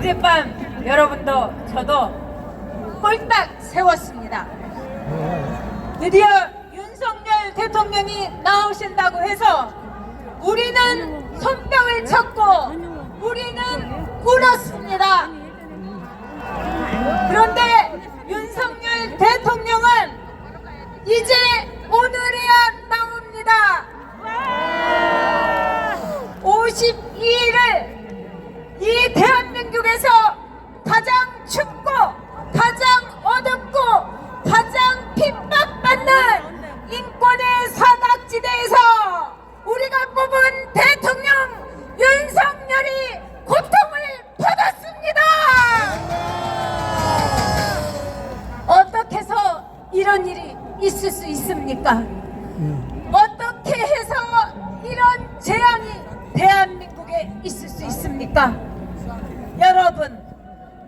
어젯밤 여러분도 저도 꼴딱 세웠습니다. 드디어 윤석열 대통령이 나오신다고 해서 우리는 손뼉을 쳤고 우리는 울었습니다. 그런데 윤석열 대통령은 이제 오늘에야 나옵니다. 52일을 이 대한민국에서 가장 춥고 가장 어둡고 가장 핍박받는 인권의 사각지대에서 우리가 뽑은 대통령 윤석열이 고통을 받았습니다. 어떻게 해서 이런 일이 있을 수 있습니까? 어떻게 해서 이런 재앙이 대한민국에 있을 수 있습니까? 여러분,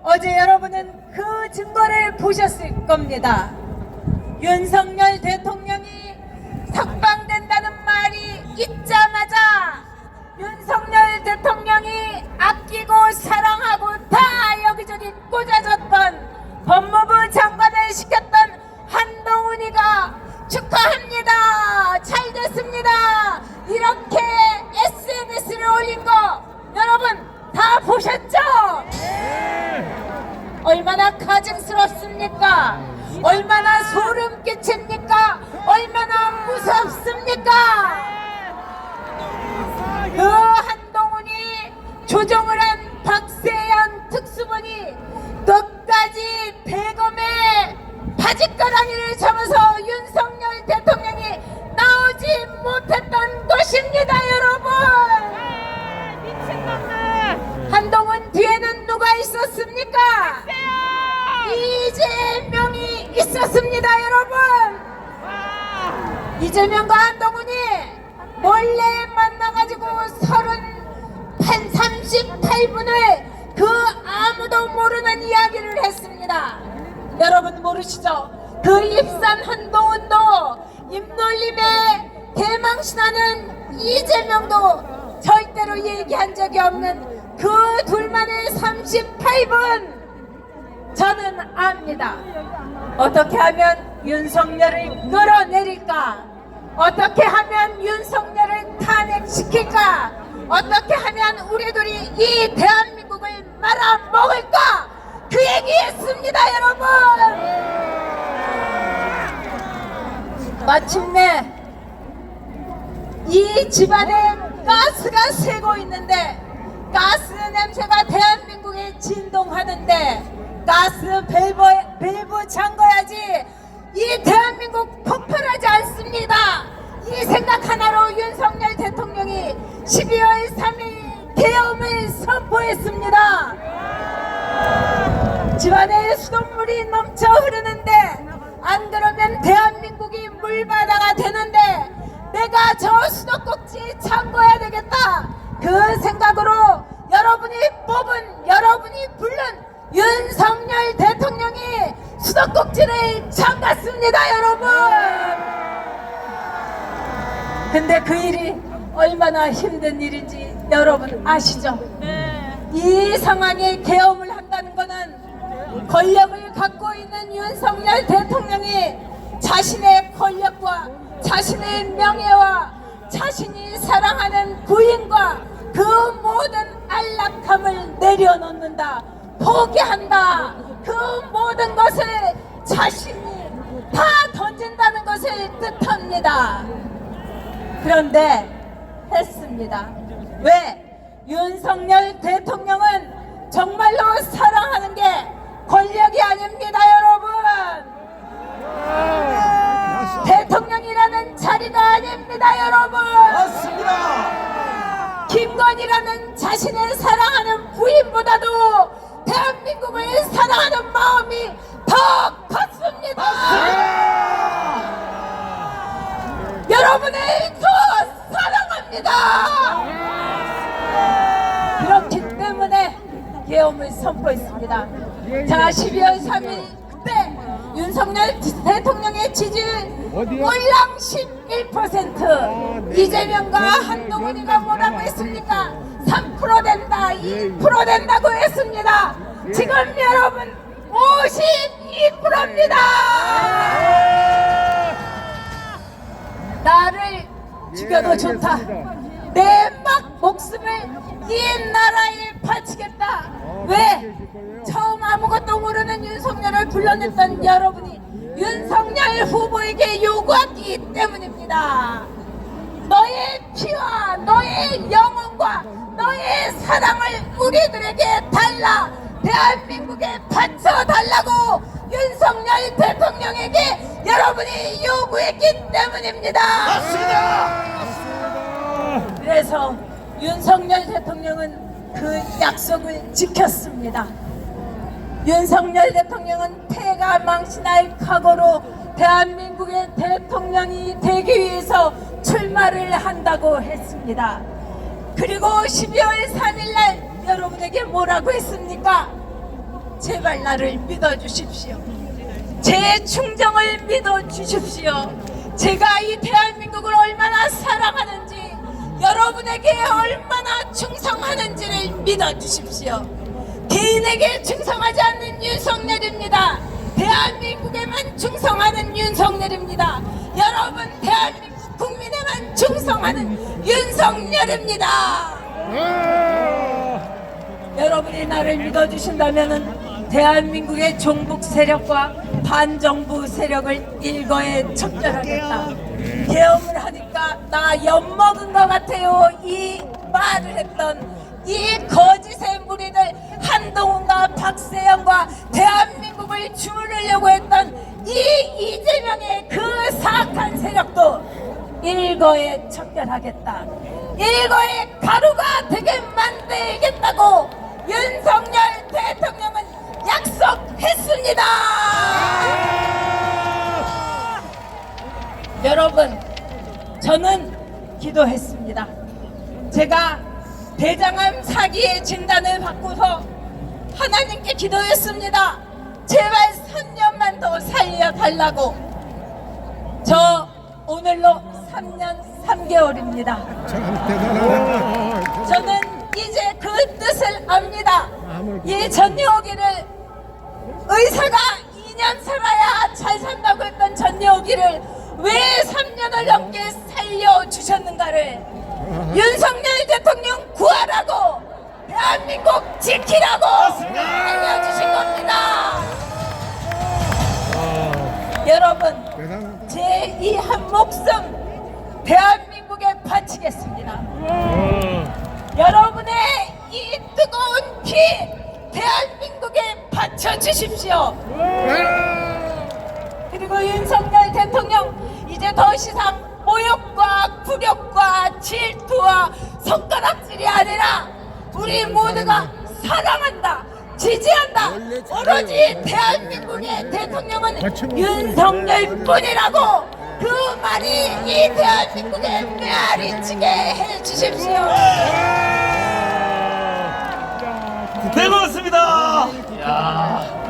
어제 여러분은 그 증거를 보셨을 겁니다. 윤석열 대통령이 석방된다는 말이 있자마자 윤석열 대통령이 아끼고 사랑하고 다 여기저기 꽂아줬던 법무부 장관을 시켰던 한동훈이가 축하합니다. 잘 됐습니다. 이렇게 SNS를 올린 거 여러분 다 보셨죠? 얼마나 가증스럽습니까? 얼마나 소름 끼칩니까? 얼마나 무섭습니까? 그 한동훈이 조종을 한 박세현 특수본이 끝까지 대검의 바짓가랑이를 잡아서 윤석열 대통령이 나오지 못했던 것입니다, 여러분. 미친놈들. 한동훈 뒤에는 누가 있었습니까? 이재명이 있었습니다, 여러분. 이재명과 한동훈이 몰래 만나가지고 38분을 그 아무도 모르는 이야기를 했습니다. 여러분 모르시죠? 그 입산 한동훈도 입놀림에 개망신하는 이재명도 절대로 얘기한 적이 없는 그 둘만의 38분 저는 압니다. 어떻게 하면 윤석열을 끌어내릴까? 어떻게 하면 윤석열을 탄핵시킬까? 어떻게 하면 우리들이 이 대한민국을 말아먹을까? 그 얘기했습니다, 여러분. 마침내 이 집안에 가스가 새고 있는데 가스 냄새가 대한민국에 진동하는데 가스 밸브 잠궈야지 이 대한민국 폭발하지 않습니다. 이 생각 하나로 윤석열 대통령이 12월 3일 계엄을 선포했습니다. 집안에 수돗물이 넘쳐 흐르는데 안 그러면 대한민국이 물바다가 되는데 내가 저 수도꼭지 잠궈야 되겠다. 그 생각으로 여러분이 뽑은 여러분이 부른 윤석열 대통령이 수도꼭지를 잠갔습니다, 여러분. 근데 그 일이 얼마나 힘든 일인지 여러분 아시죠? 이 상황에 계엄을 한다는 것은 권력을 갖고 있는 윤석열 대통령이 자신의 권력과 자신의 명예와 자신이 사랑하는 부인과 그 모든 안락함을 내려놓는다, 포기한다, 그 모든 것을 자신이 다 던진다는 것을 뜻합니다. 그런데 했습니다. 왜? 윤석열 대통령은 정말로 사랑하는 게 권력이 아닙니다, 여러분. 대통령이라는 자리가 아닙니다, 여러분. 맞습니다. 김건희라는 자신을 사랑하는 부인보다도 대한민국을 사랑하는 마음이 더 컸습니다. 여러분을 더 사랑합니다. 그렇기 때문에 계엄을 선포했습니다. 자, 12월 3일 그때 윤석열 대통령의 지지율 올랑 11%. 이재명과 한동훈이가 뭐라고 했습니까? 3% 된다, 2% 된다고 했습니다. 지금 여러분 52%입니다. 나를 죽여도 좋다. 내 막 목숨을 이 나라에 바치겠다. 왜? 처음 아무것도 모르는 윤석열을 불러냈던 여러분이 윤석열 후보에게 요구하기 때문입니다. 너의 피와 너의 영혼과 너의 사랑을 우리들에게 달라, 대한민국에 바쳐달라고 윤석열 대통령에게 여러분이 요구했기 때문입니다. 맞습니다. 그래서 윤석열 대통령은 그 약속을 지켰습니다. 윤석열 대통령은 폐가 망신할 각오로 대한민국의 대통령이 되기 위해서 출마를 한다고 했습니다. 그리고 12월 3일날 여러분에게 뭐라고 했습니까? 제발 나를 믿어주십시오. 제 충정을 믿어주십시오. 제가 이 대한민국을 얼마나 사랑하는지, 여러분에게 얼마나 충성하는지를 믿어주십시오. 개인에게 충성하지 않는 윤석열입니다. 대한민국에만 충성하는 윤석열입니다. 여러분 대한민국 국민에만 충성하는 윤석열입니다. 여러분이 나를 믿어주신다면 대한민국의 종북 세력과 반정부 세력을 일거에 척결하겠다. 계엄을 하니까 나 엿먹은 것 같아요. 이 말을 했던 이 거짓의 무리들, 한동훈과 박세영과 대한민국을 주무르려고 했던 이 이재명의 그 사악한 세력도 일거에 척결하겠다. 일거에 가루가 되게 만들겠다고 윤석열 대통령은 약속했습니다. 여러분, 저는 기도했습니다. 제가 대장암 사기의 진단을 받고서 하나님께 기도했습니다. 제발 3년만 더 살려달라고. 저 오늘로 3년 3개월입니다. 저는 이제 그 뜻을 압니다. 이 전여기를, 의사가 2년 살아야 잘 산다고 했던 전여기를 왜 3년을 넘게 살려주셨는가를 윤석열 대통령 구하라고, 대한민국 지키라고 알려주신 겁니다. 여러분, 제 이 한 목숨 대한민국에 바치겠습니다. 여러분의 이 뜨거운 피 대한민국에 바쳐주십시오. 그리고 윤석열 대통령, 이제 더 이상 모욕과 굴욕과 질투와 손가락질이 아니라 우리 모두가 사랑한다, 지지한다. 오로지 대한민국의 대통령은 윤석열 뿐이라고 그 말이 이 대한민국에 메아리치게 해주십시오. 네, 고맙습니다. 야.